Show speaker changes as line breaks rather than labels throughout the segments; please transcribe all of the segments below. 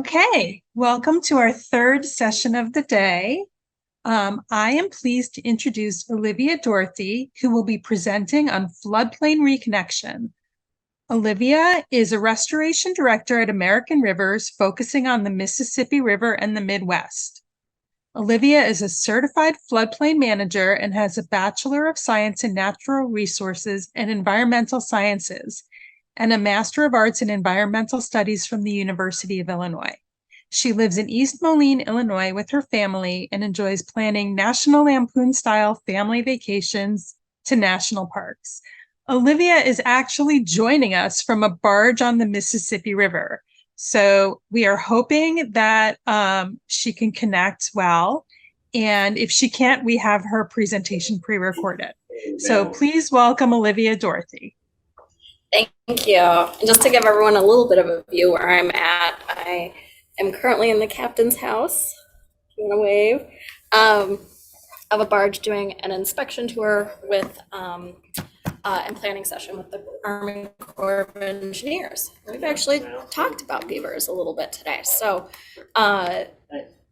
Okay, welcome to our third session of the day. I am pleased to introduce Olivia Dorothy, who will be presenting on Floodplain Reconnection. Olivia is a restoration director at American Rivers, focusing on the Mississippi River and the Midwest. Olivia is a certified floodplain manager and has a Bachelor of Science in Natural Resources and Environmental Sciences and a Master of Arts in Environmental Studies from the University of Illinois. She lives in East Moline, Illinois with her family and enjoys planning National Lampoon-style family vacations to national parks. Olivia is actually joining us from a barge on the Mississippi River. So we are hoping that she can connect well. And if she can't, we have her presentation pre-recorded. So please welcome Olivia Dorothy.
Thank you. And just to give everyone a little bit of a view where I'm at, I am currently in the captain's house. If you want to wave. Of a barge doing an inspection tour with and planning session with the Army Corps of Engineers. We've actually talked about beavers a little bit today, so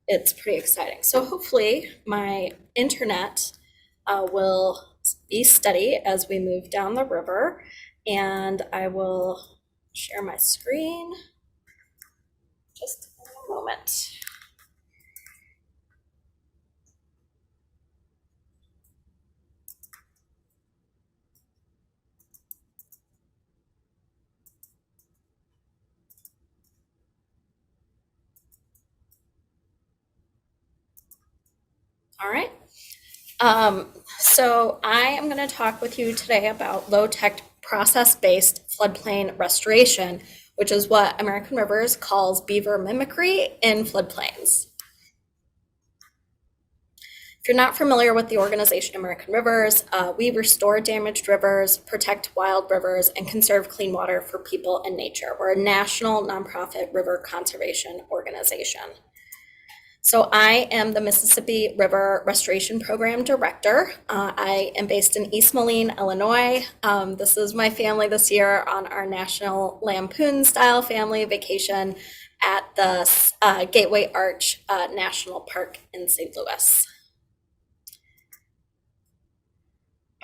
it's pretty exciting. So hopefully my internet will be steady as we move down the river, and I will share my screen. Just a moment. All right. So I am going to talk with you today about low-tech process-based floodplain restoration, which is what American Rivers calls beaver mimicry in floodplains. If you're not familiar with the organization American Rivers, we restore damaged rivers, protect wild rivers, and conserve clean water for people and nature. We're a national nonprofit river conservation organization. So I am the Mississippi River Restoration Program Director. I am based in East Moline, Illinois. This is my family this year on our National Lampoon-style family vacation at the Gateway Arch National Park in St. Louis.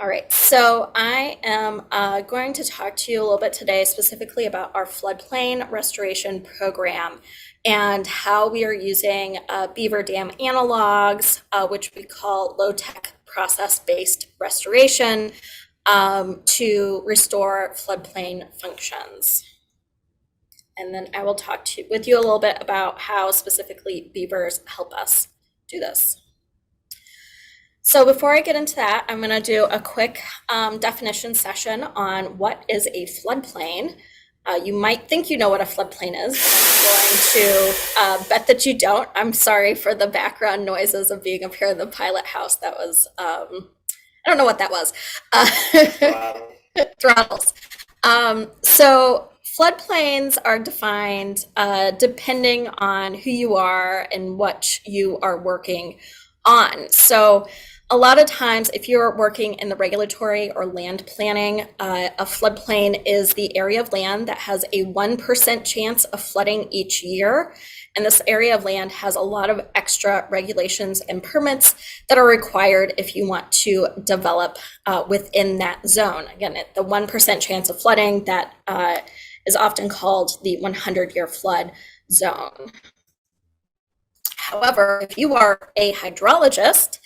All right, so I am going to talk to you a little bit today specifically about our floodplain restoration program and how we are using beaver dam analogs, which we call low-tech process-based restoration, to restore floodplain functions. And then I will talk with you a little bit about how specifically beavers help us do this. So before I get into that, I'm going to do a quick definition session on what is a floodplain. You might think you know what a floodplain is. I'm going to bet that you don't. I'm sorry for the background noises of being up here in the pilot house. That was, I don't know what that was. Throttles. So floodplains are defined depending on who you are and what you are working on. So a lot of times, if you're working in the regulatory or land planning, a floodplain is the area of land that has a 1% chance of flooding each year. And this area of land has a lot of extra regulations and permits that are required if you want to develop within that zone. Again, the 1% chance of flooding that is often called the 100-year flood zone. However, if you are a hydrologist,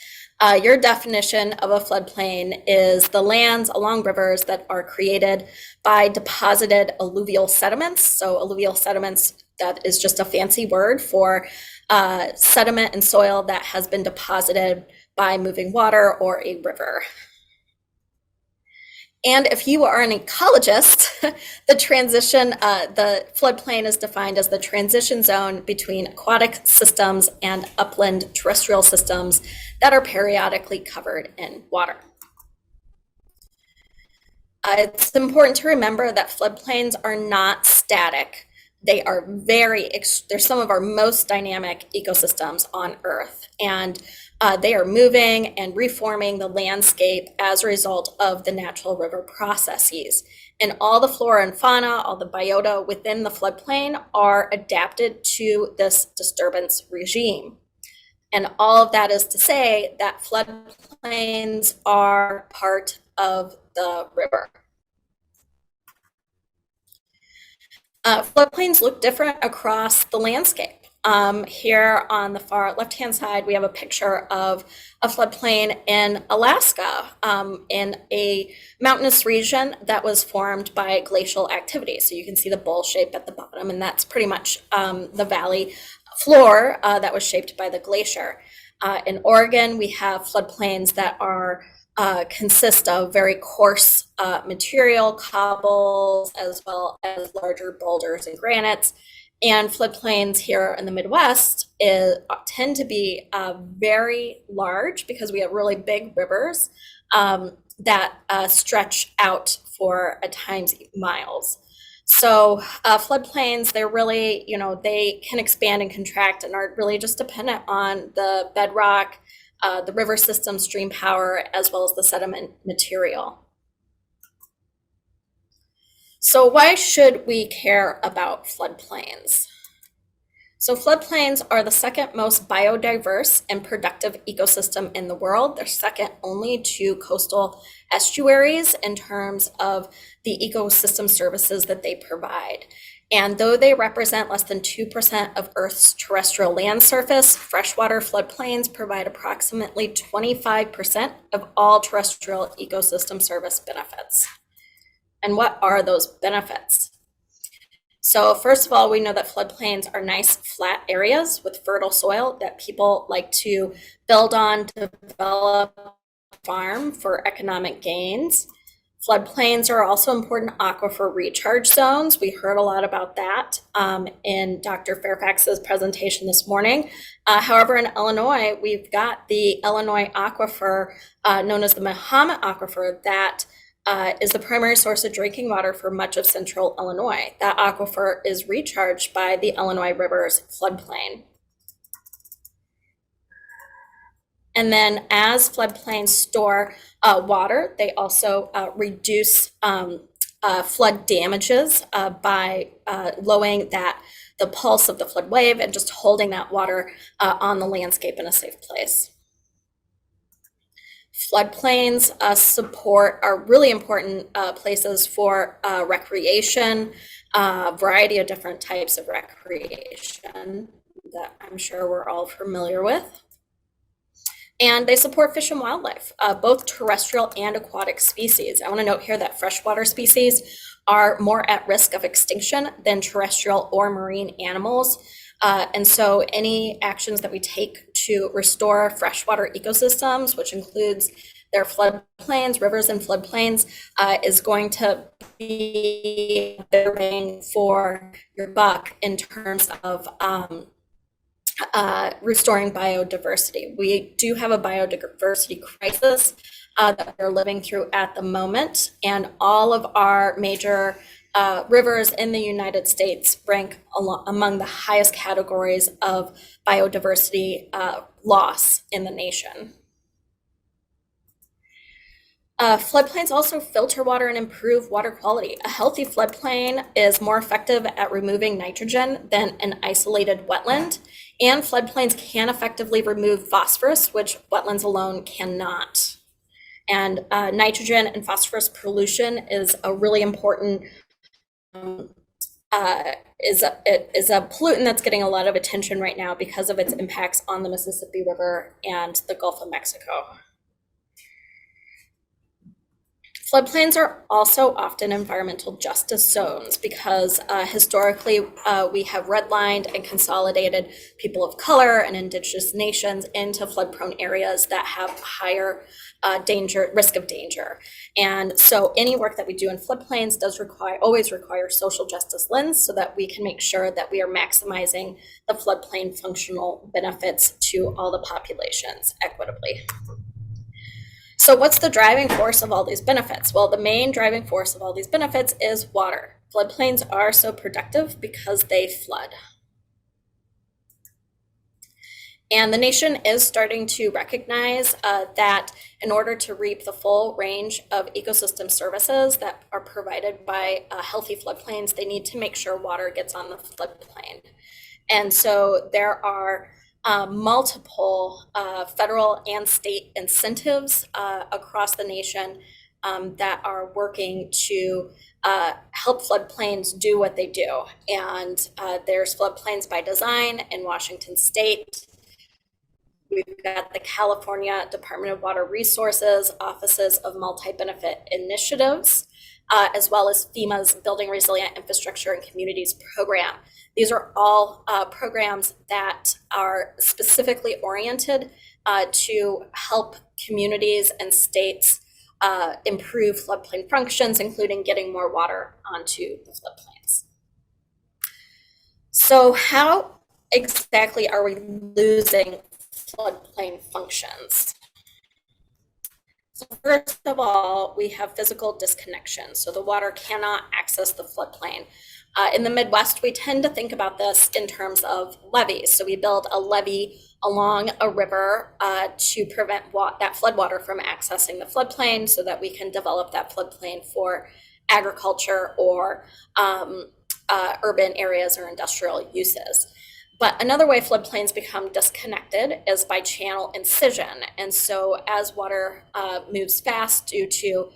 your definition of a floodplain is the lands along rivers that are created by deposited alluvial sediments. So alluvial sediments, that is just a fancy word for sediment and soil that has been deposited by moving water or a river. And if you are an ecologist, the floodplain is defined as the transition zone between aquatic systems and upland terrestrial systems that are periodically covered in water. It's important to remember that floodplains are not static. They are they're some of our most dynamic ecosystems on Earth. And they are moving and reforming the landscape as a result of the natural river processes. And all the flora and fauna, all the biota within the floodplain are adapted to this disturbance regime. And all of that is to say that floodplains are part of the river. Floodplains look different across the landscape. Here on the far left-hand side, we have a picture of a floodplain in Alaska, in a mountainous region that was formed by glacial activity. So you can see the bowl shape at the bottom, and that's pretty much the valley floor that was shaped by the glacier. In Oregon, we have floodplains that are consist of very coarse material, cobbles, as well as larger boulders and granites. And floodplains here in the Midwest tend to be very large because we have really big rivers that stretch out for at times miles. So floodplains, they're really, they can expand and contract and are really just dependent on the bedrock, the river system, stream power, as well as the sediment material. So why should we care about floodplains? So floodplains are the second most biodiverse and productive ecosystem in the world. They're second only to coastal estuaries in terms of the ecosystem services that they provide. And though they represent less than 2% of Earth's terrestrial land surface, freshwater floodplains provide approximately 25% of all terrestrial ecosystem service benefits. And what are those benefits? So first of all, we know that floodplains are nice flat areas with fertile soil that people like to build on, develop, farm for economic gains. Floodplains are also important aquifer recharge zones. We heard a lot about that in Dr. Fairfax's presentation this morning. However, in Illinois, we've got the Illinois aquifer known as the Mahomet Aquifer that is the primary source of drinking water for much of central Illinois. That aquifer is recharged by the Illinois River's floodplain. And then as floodplains store water, they also reduce flood damages by lowering the pulse of the flood wave and just holding that water on the landscape in a safe place. Floodplains are really important places for recreation, a variety of different types of recreation that I'm sure we're all familiar with. And they support fish and wildlife, both terrestrial and aquatic species. I want to note here that freshwater species are more at risk of extinction than terrestrial or marine animals. And so any actions that we take to restore freshwater ecosystems, which includes their floodplains, rivers and floodplains, is going to be better bang for your buck in terms of restoring biodiversity. We do have a biodiversity crisis that we're living through at the moment, and all of our major rivers in the United States rank among the highest categories of biodiversity loss in the nation. Floodplains also filter water and improve water quality. A healthy floodplain is more effective at removing nitrogen than an isolated wetland, and floodplains can effectively remove phosphorus, which wetlands alone cannot. And nitrogen and phosphorus pollution is a really important is a pollutant that's getting a lot of attention right now because of its impacts on the Mississippi River and the Gulf of Mexico. Floodplains are also often environmental justice zones because historically we have redlined and consolidated people of color and indigenous nations into flood-prone areas that have higher risk of danger. And so any work that we do in floodplains does always require social justice lens so that we can make sure that we are maximizing the floodplain functional benefits to all the populations equitably. So what's the driving force of all these benefits? Well, the main driving force of all these benefits is water. Floodplains are so productive because they flood. And the nation is starting to recognize that in order to reap the full range of ecosystem services that are provided by healthy floodplains, they need to make sure water gets on the floodplain. And so there are multiple federal and state incentives across the nation that are working to help floodplains do what they do. And there's Floodplains by Design in Washington State. We've got the California Department of Water Resources, Offices of Multi-Benefit Initiatives, as well as FEMA's Building Resilient Infrastructure and Communities program. These are all programs that are specifically oriented to help communities and states improve floodplain functions, including getting more water onto the floodplains. So how exactly are we losing floodplain functions? So first of all, we have physical disconnection. So the water cannot access the floodplain. In the Midwest, we tend to think about this in terms of levees. So we build a levee along a river to prevent that floodwater from accessing the floodplain so that we can develop that floodplain for agriculture or urban areas or industrial uses. But another way floodplains become disconnected is by channel incision. And so as water moves fast due to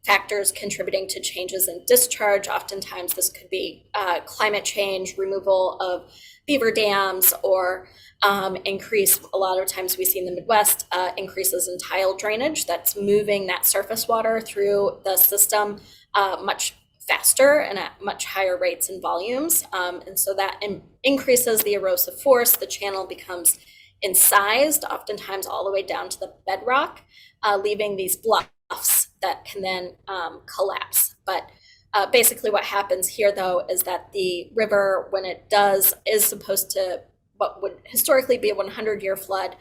factors contributing to changes in discharge, oftentimes this could be climate change, removal of beaver dams, or a lot of times we see in the Midwest, increases in tile drainage that's moving that surface water through the system much faster and at much higher rates and volumes. And so that increases the erosive force. The channel becomes incised, oftentimes all the way down to the bedrock, leaving these bluffs that can then collapse. But basically what happens here, though, is that the river, when it does, is supposed to, what would historically be a 100-year flood,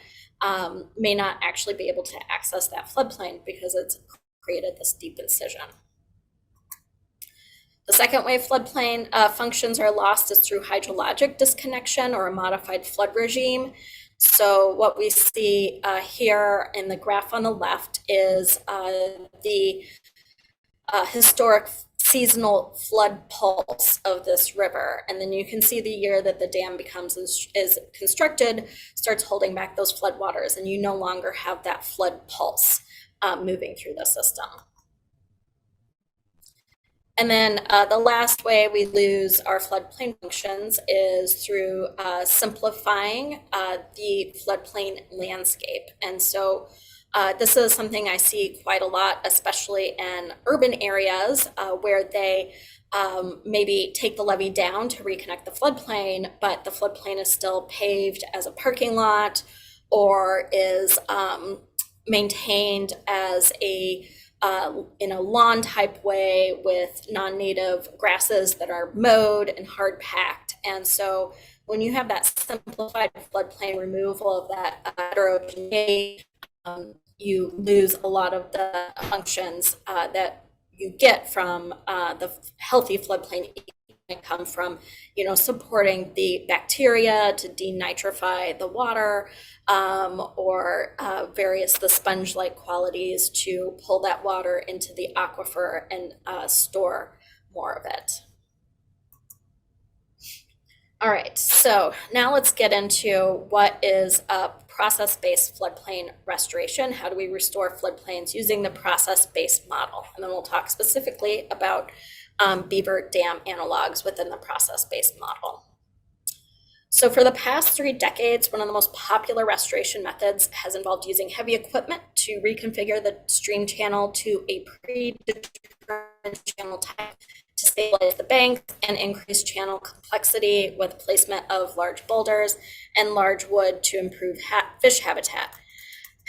may not actually be able to access that floodplain because it's created this deep incision. The second way floodplain functions are lost is through hydrologic disconnection or a modified flood regime. So what we see here in the graph on the left is the historic seasonal flood pulse of this river. And then you can see the year that the dam is constructed, starts holding back those floodwaters, and you no longer have that flood pulse moving through the system. And then the last way we lose our floodplain functions is through simplifying the floodplain landscape. And so this is something I see quite a lot, especially in urban areas where they maybe take the levee down to reconnect the floodplain, but the floodplain is still paved as a parking lot or is maintained as in a lawn type way with non-native grasses that are mowed and hard packed. And so when you have that simplified floodplain removal of that heterogeneity, you lose a lot of the functions that you get from the healthy floodplain. It come from, supporting the bacteria to denitrify the water, or the sponge-like qualities to pull that water into the aquifer and store more of it. All right, so now let's get into what is a process-based floodplain restoration. How do we restore floodplains using the process-based model? And then we'll talk specifically about beaver dam analogs within the process-based model. So for the past 3 decades, one of the most popular restoration methods has involved using heavy equipment to reconfigure the stream channel to a predetermined channel type to stabilize the banks and increase channel complexity with placement of large boulders and large wood to improve fish habitat.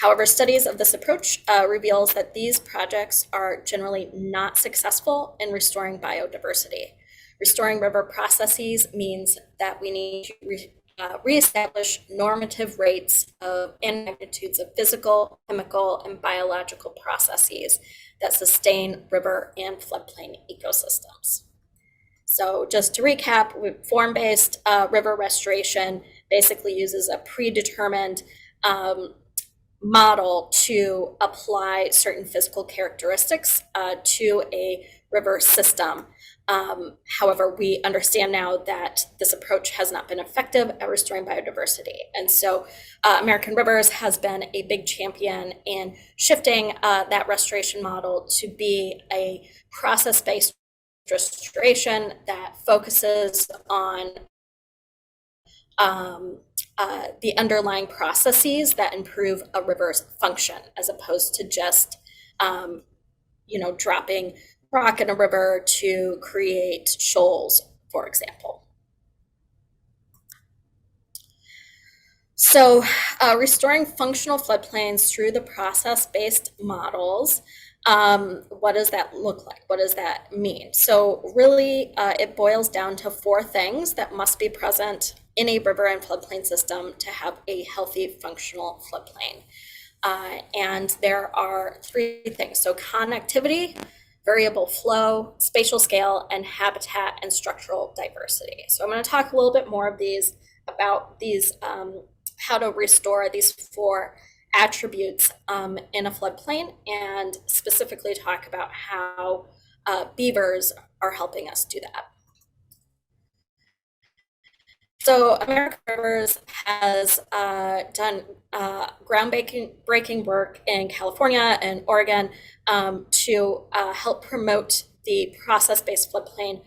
However, studies of this approach reveals that these projects are generally not successful in restoring biodiversity. Restoring river processes means that we need to reestablish normative rates and magnitudes of physical, chemical, and biological processes that sustain river and floodplain ecosystems. So just to recap, form-based river restoration basically uses a predetermined model to apply certain physical characteristics to a river system. However, we understand now that this approach has not been effective at restoring biodiversity. And so American Rivers has been a big champion in shifting that restoration model to be a process-based restoration that focuses on the underlying processes that improve a river's function, as opposed to just, dropping rock in a river to create shoals, for example. So restoring functional floodplains through the process-based models, what does that look like? What does that mean? So really, it boils down to four things that must be present in a river and floodplain system to have a healthy, functional floodplain. And there are three things. So connectivity, variable flow, spatial scale, and habitat and structural diversity. So I'm going to talk a little bit more about these, how to restore these four attributes in a floodplain, and specifically talk about how beavers are helping us do that. So American Rivers has done groundbreaking work in California and Oregon to help promote the process-based floodplain,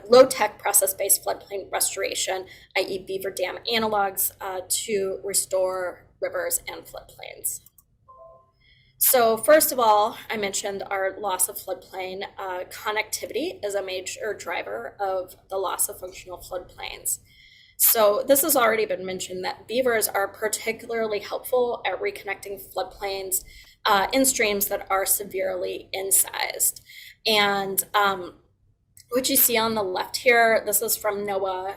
low-tech process-based floodplain restoration, i.e. beaver dam analogs, to restore rivers and floodplains. So first of all, I mentioned our loss of floodplain. Connectivity is a major driver of the loss of functional floodplains. So this has already been mentioned that beavers are particularly helpful at reconnecting floodplains in streams that are severely incised. And what you see on the left here, this is from NOAA.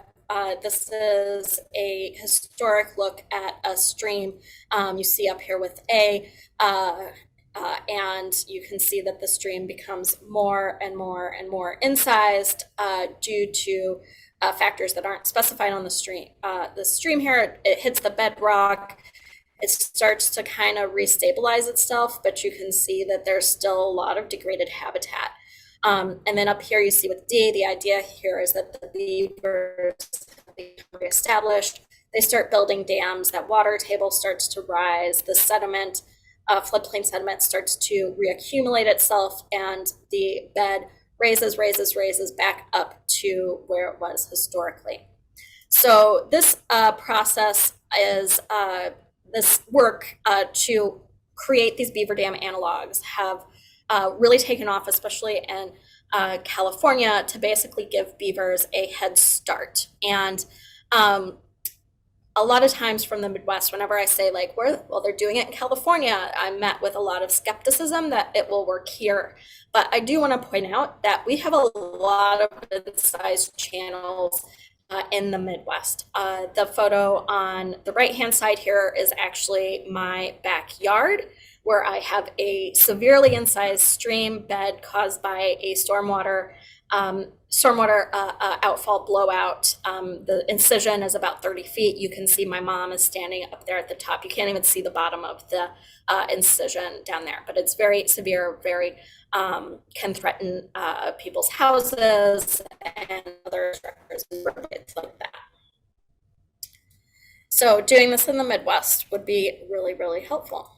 This is a historic look at a stream you see up here with A, and you can see that the stream becomes more and more and more incised due to factors that aren't specified on the stream. The stream here, it hits the bedrock, it starts to kind of restabilize itself, but you can see that there's still a lot of degraded habitat. And then up here you see with D, the idea here is that the beavers become reestablished. They start building dams, that water table starts to rise, the sediment, floodplain sediment starts to reaccumulate itself, and the bed raises back up to where it was historically. So this process is this work to create these beaver dam analogs have really taken off, especially in California, to basically give beavers a head start. And a lot of times from the Midwest, whenever I say like, well, they're doing it in California, I'm met with a lot of skepticism that it will work here. But I do want to point out that we have a lot of good-sized channels in the Midwest. The photo on the right-hand side here is actually my backyard, where I have a severely incised stream bed caused by a stormwater outfall blowout. The incision is about 30 feet. You can see my mom is standing up there at the top. You can't even see the bottom of the incision down there, but it's very severe, very can threaten people's houses and other structures like that. So doing this in the Midwest would be really, really helpful.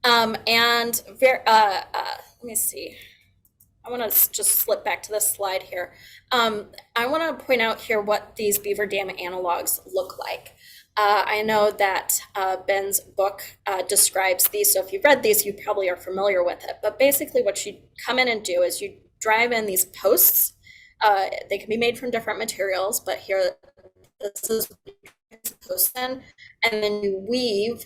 Let me see. I want to just slip back to this slide here. I want to point out here what these beaver dam analogs look like. I know that Ben's book describes these, so if you've read these, you probably are familiar with it. But basically what you come in and do is you drive in these posts. They can be made from different materials, but here, this is posts in, and then you weave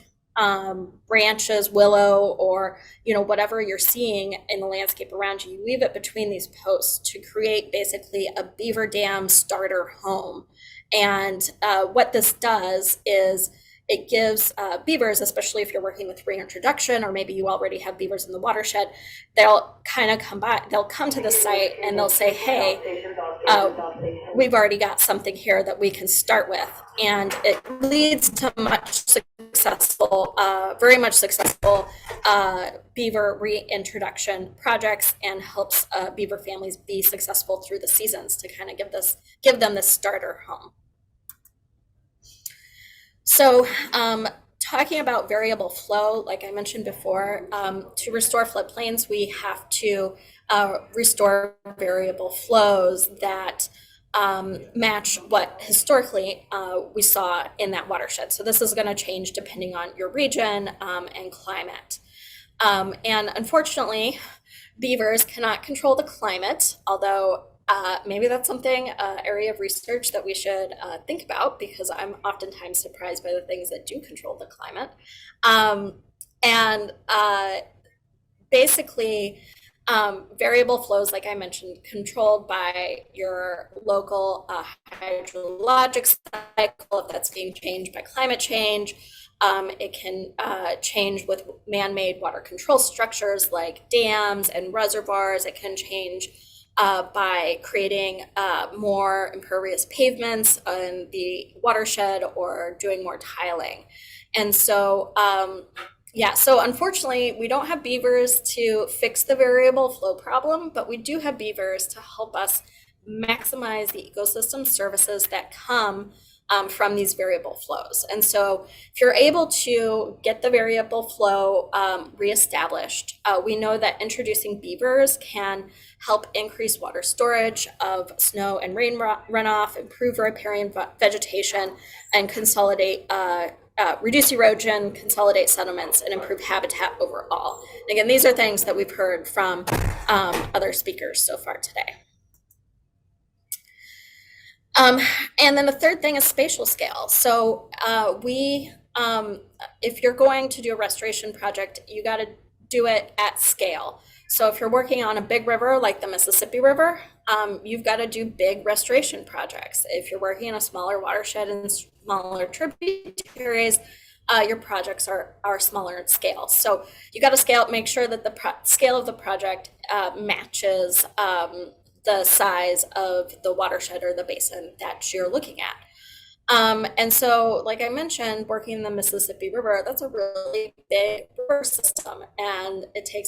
branches, willow, or whatever you're seeing in the landscape around you, you weave it between these posts to create basically a beaver dam starter home. And what this does is it gives beavers, especially if you're working with reintroduction, or maybe you already have beavers in the watershed, they'll kind of come by, they'll come to the site and they'll say, hey, we've already got something here that we can start with. And it leads to very much successful beaver reintroduction projects, and helps beaver families be successful through the seasons to kind of give them this starter home. So talking about variable flow, like I mentioned before, to restore floodplains, we have to restore variable flows that match what historically we saw in that watershed. So this is going to change depending on your region and climate. And unfortunately, beavers cannot control the climate, although maybe that's something, area of research that we should think about, because I'm oftentimes surprised by the things that do control the climate. And basically, variable flows, like I mentioned, controlled by your local hydrologic cycle, if that's being changed by climate change. It can change with man-made water control structures like dams and reservoirs. It can change by creating more impervious pavements in the watershed, or doing more tiling. And so, so unfortunately, we don't have beavers to fix the variable flow problem, but we do have beavers to help us maximize the ecosystem services that come from these variable flows. And so if you're able to get the variable flow reestablished, we know that introducing beavers can help increase water storage of snow and rain runoff, improve riparian vegetation, and consolidate reduce erosion, consolidate settlements, and improve habitat overall. And again, these are things that we've heard from other speakers so far today. And then the third thing is spatial scale. So if you're going to do a restoration project, you got to do it at scale. So if you're working on a big river like the Mississippi River, you've got to do big restoration projects. If you're working in a smaller watershed and smaller tributaries, your projects are smaller in scale. So you got to make sure that the scale of the project matches the size of the watershed or the basin that you're looking at. And so, like I mentioned, working in the Mississippi River, that's a really big river system, and it's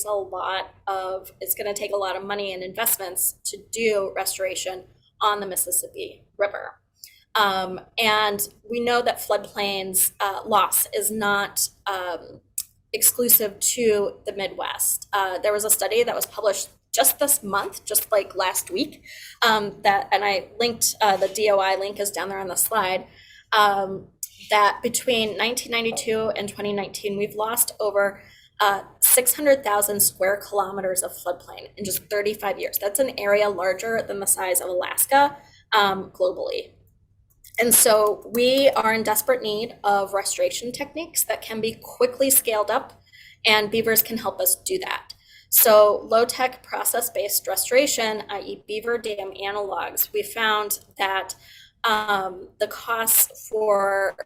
going to take a lot of money and investments to do restoration on the Mississippi River. And we know that floodplains loss is not exclusive to the Midwest. There was a study that was published just this month, just like last week, and I linked, the DOI link is down there on the slide, that between 1992 and 2019, we've lost over 600,000 square kilometers of floodplain in just 35 years. That's an area larger than the size of Alaska globally. And so we are in desperate need of restoration techniques that can be quickly scaled up, and beavers can help us do that. So low-tech process-based restoration, i.e. beaver dam analogs, we found that the costs for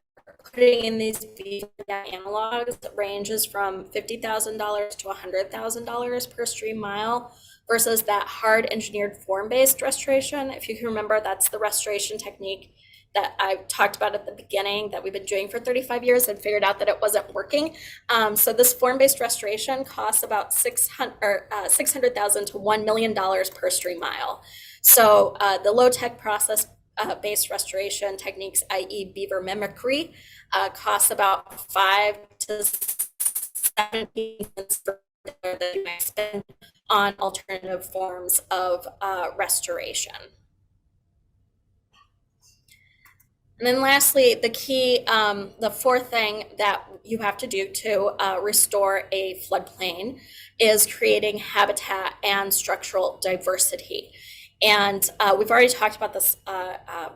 putting in these beaver dam analogs ranges from $50,000 to $100,000 per stream mile, versus that hard engineered form-based restoration. If you can remember, that's the restoration technique that I talked about at the beginning that we've been doing for 35 years and figured out that it wasn't working. So this form-based restoration costs about $600,000 to $1 million per stream mile. So the low-tech process-based restoration techniques, i.e. beaver mimicry, costs about 5 to 17 cents per dollar that you might spend on alternative forms of restoration. And then lastly, the fourth thing that you have to do to restore a floodplain is creating habitat and structural diversity. And we've already talked about this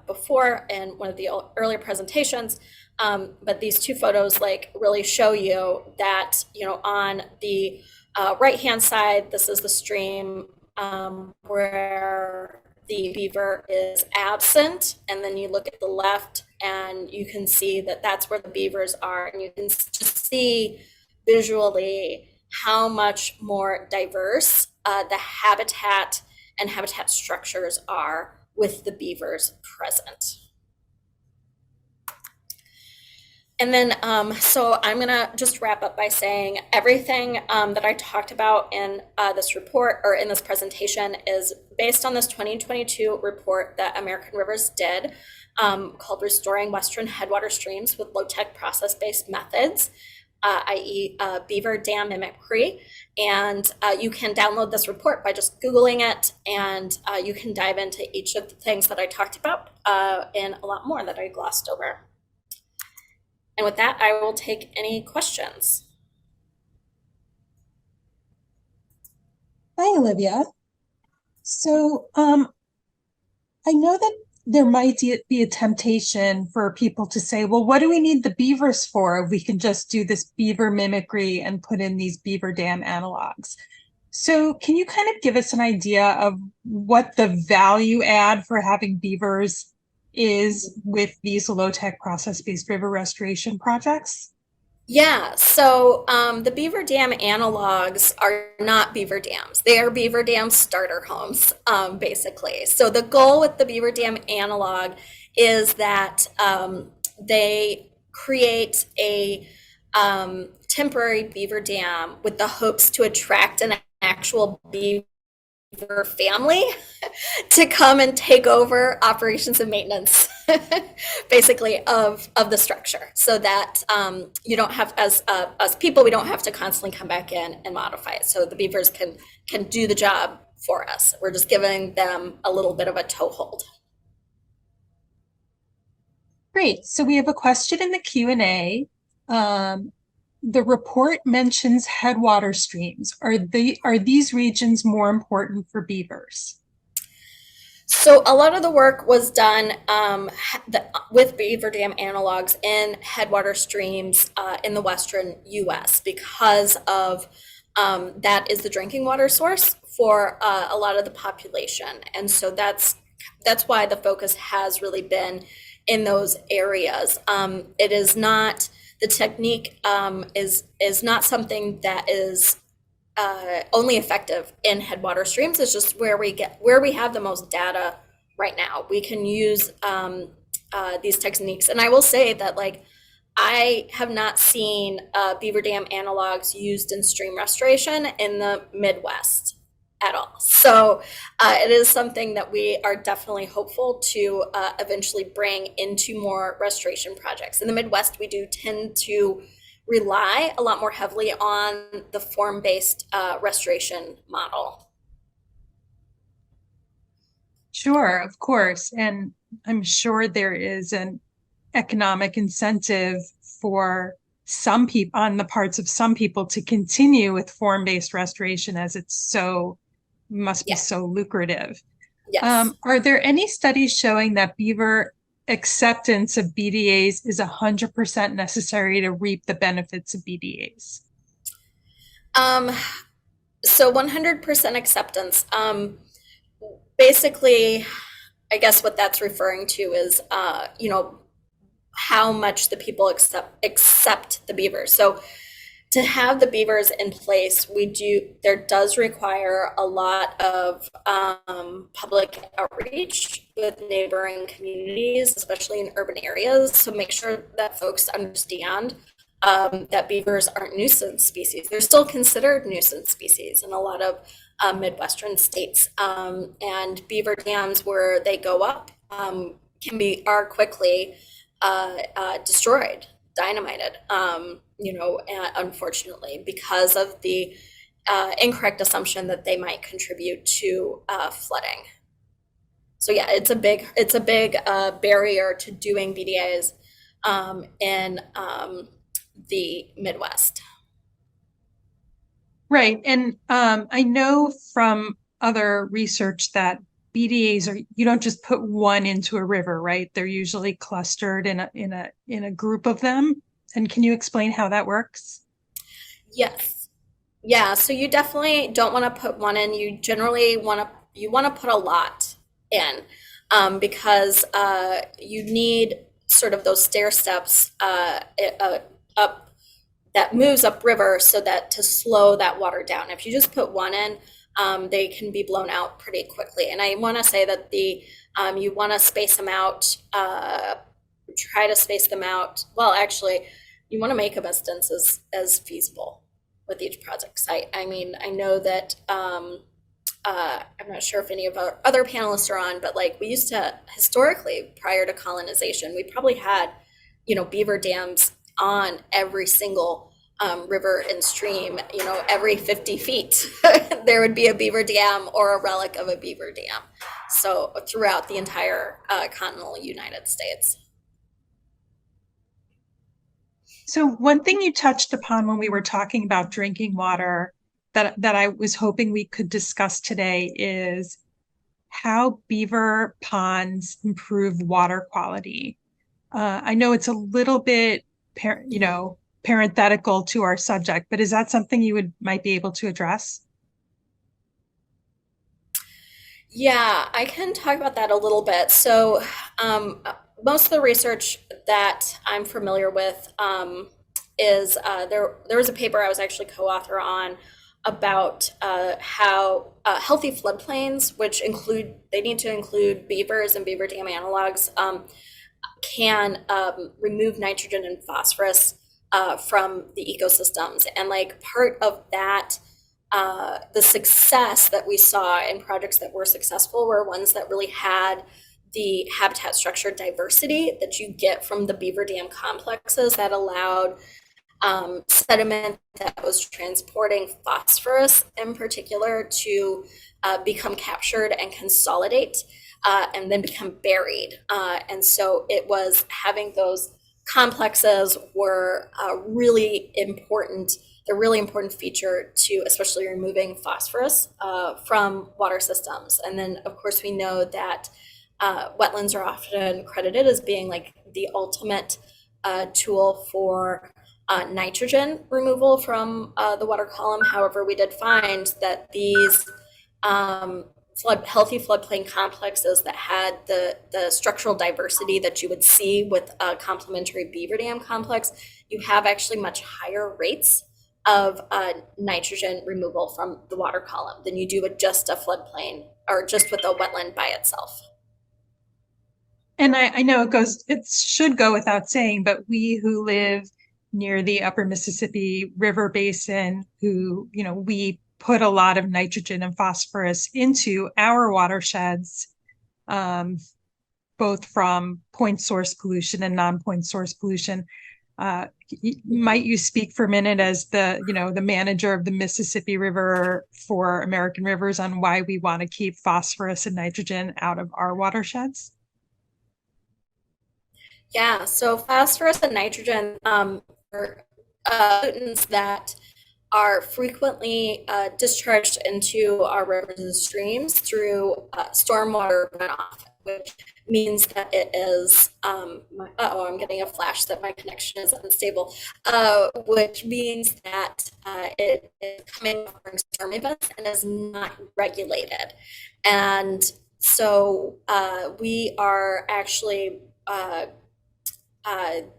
before in one of the earlier presentations, but these two photos really show you that, on the right-hand side, this is the stream where the beaver is absent, and then you look at the left, and you can see that that's where the beavers are, and you can just see visually how much more diverse the habitat and habitat structures are with the beavers present. And then, so I'm gonna just wrap up by saying everything that I talked about in this report or in this presentation is based on this 2022 report that American Rivers did called Restoring Western Headwater Streams with Low-Tech Process-Based Methods, i.e. Beaver Dam Mimicry. And you can download this report by just Googling it, and you can dive into each of the things that I talked about and a lot more that I glossed over. And with that, I will take any questions.
Hi, Olivia. So, I know that there might be a temptation for people to say, well, what do we need the beavers for if we can just do this beaver mimicry and put in these beaver dam analogs? So can you kind of give us an idea of what the value add for having beavers is with these low-tech process-based river restoration projects?
Yeah, so the beaver dam analogs are not beaver dams. They are beaver dam starter homes, basically. So the goal with the beaver dam analog is that they create a temporary beaver dam with the hopes to attract an actual beaver family to come and take over operations and maintenance basically of the structure, so that you don't have, as people, we don't have to constantly come back in and modify it, so the beavers can do the job for us. We're just giving them a little bit of a toehold.
Great. So we have a question in the Q&A. The report mentions headwater streams. Are these regions more important for beavers?
So a lot of the work was done with beaver dam analogs in headwater streams in the western U.S. because of that is the drinking water source for a lot of the population, and so that's why the focus has really been in those areas. It is not, the technique is not something that is only effective in headwater streams. It's just where we have the most data right now. We can use these techniques, and I will say that, like, I have not seen beaver dam analogs used in stream restoration in the Midwest at all. So it is something that we are definitely hopeful to eventually bring into more restoration projects. In the Midwest, we do tend to rely a lot more heavily on the form-based restoration model.
Sure, of course. And I'm sure there is an economic incentive for some people, on the parts of some people, to continue with form-based restoration, as it's must be so lucrative.
Yes.
Are there any studies showing that beaver acceptance of BDAs is 100% necessary to reap the benefits of BDAs?
So 100% acceptance. Basically, I guess what that's referring to is, how much the people accept the beavers. So to have the beavers in place, there does require a lot of public outreach with neighboring communities, especially in urban areas. So make sure that folks understand that beavers aren't nuisance species. They're still considered nuisance species in a lot of Midwestern states. And beaver dams, where they go up, are quickly destroyed, dynamited, unfortunately, because of the incorrect assumption that they might contribute to flooding. So yeah, it's a big barrier to doing BDAs in the Midwest.
Right. And I know from other research that BDAs you don't just put one into a river, right? They're usually clustered in a group of them. And can you explain how that works?
Yes. Yeah, so you definitely don't want to put one in. You generally want to put a lot in, because you need sort of those stair steps up that moves upriver so that to slow that water down. If you just put one in, they can be blown out pretty quickly. And I want to say that you want to space them out, try to space them out. Well, actually, you want to make them as dense as feasible with each project site. I mean, I know that I'm not sure if any of our other panelists are on, but like we used to historically, prior to colonization, we probably had, beaver dams on every single river and stream. Every 50 feet, there would be a beaver dam or a relic of a beaver dam. So throughout the entire continental United States.
So one thing you touched upon when we were talking about drinking water that I was hoping we could discuss today is how beaver ponds improve water quality. I know it's a little bit, parenthetical to our subject, but is that something you might be able to address?
Yeah, I can talk about that a little bit. So, most of the research that I'm familiar with is there was a paper I was actually co-author on about how healthy floodplains, which they need to include beavers and beaver dam analogs, can remove nitrogen and phosphorus from the ecosystems. And like part of that, the success that we saw in projects that were successful were ones that really had the habitat structure diversity that you get from the beaver dam complexes that allowed sediment that was transporting phosphorus in particular to become captured and consolidate and then become buried. And so it was having those complexes were really important. They're a really important feature to especially removing phosphorus from water systems. And then of course we know that wetlands are often credited as being like the ultimate tool for nitrogen removal from the water column. However, we did find that these healthy floodplain complexes that had the structural diversity that you would see with a complementary beaver dam complex, you have actually much higher rates of nitrogen removal from the water column than you do with just a floodplain or just with a wetland by itself.
And I know it should go without saying, but we who live near the upper Mississippi River Basin, we put a lot of nitrogen and phosphorus into our watersheds, both from point source pollution and non-point source pollution. Might you speak for a minute as the manager of the Mississippi River for American Rivers on why we want to keep phosphorus and nitrogen out of our watersheds?
Yeah, so phosphorus and nitrogen are pollutants that are frequently discharged into our rivers and streams through stormwater runoff, which means that it is, I'm getting a flash that my connection is unstable, which means that it is coming from storm events and is not regulated. And so we are actually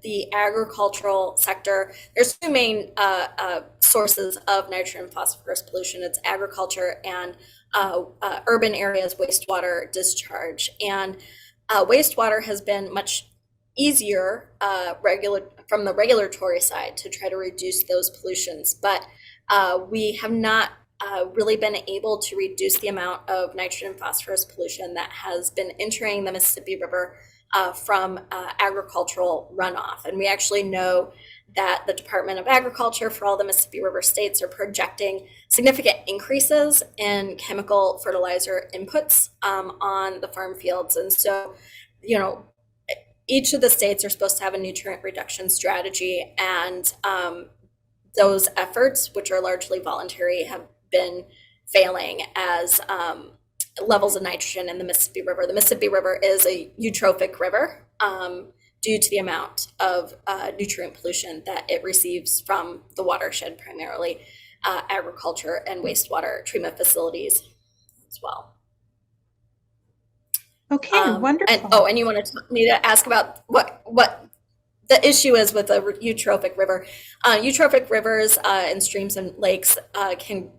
the agricultural sector. There's two main sources of nitrogen and phosphorus pollution. It's agriculture and urban areas wastewater discharge. And wastewater has been much easier from the regulatory side to try to reduce those pollutions, but we have not really been able to reduce the amount of nitrogen and phosphorus pollution that has been entering the Mississippi River from agricultural runoff. And we actually know that the Department of Agriculture for all the Mississippi River states are projecting significant increases in chemical fertilizer inputs on the farm fields. And so, each of the states are supposed to have a nutrient reduction strategy, and those efforts, which are largely voluntary, have been failing as levels of nitrogen in the Mississippi River. The Mississippi River is a eutrophic river due to the amount of nutrient pollution that it receives from the watershed, primarily agriculture and wastewater treatment facilities as well.
Okay,
And oh,
wonderful.
and you wanted me to ask about what the issue is with the eutrophic river. Eutrophic rivers and streams and lakes can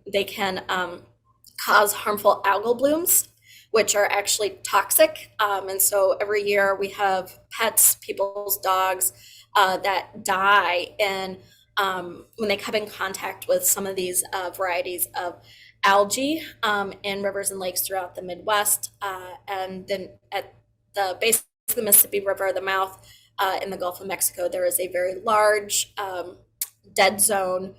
cause harmful algal blooms, which are actually toxic. And so every year we have pets, people's dogs that die, and when they come in contact with some of these varieties of algae in rivers and lakes throughout the Midwest, and then at the base of the Mississippi River, the mouth in the Gulf of Mexico, there is a very large dead zone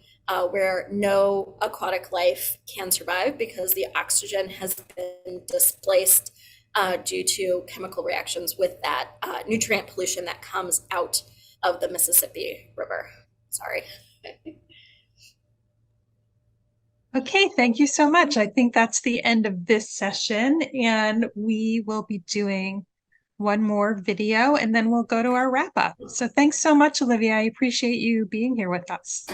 where no aquatic life can survive because the oxygen has been displaced due to chemical reactions with that nutrient pollution that comes out of the Mississippi River. Sorry.
Okay, thank you so much. I think that's the end of this session, and we will be doing one more video and then we'll go to our wrap up. So thanks so much, Olivia. I appreciate you being here with us.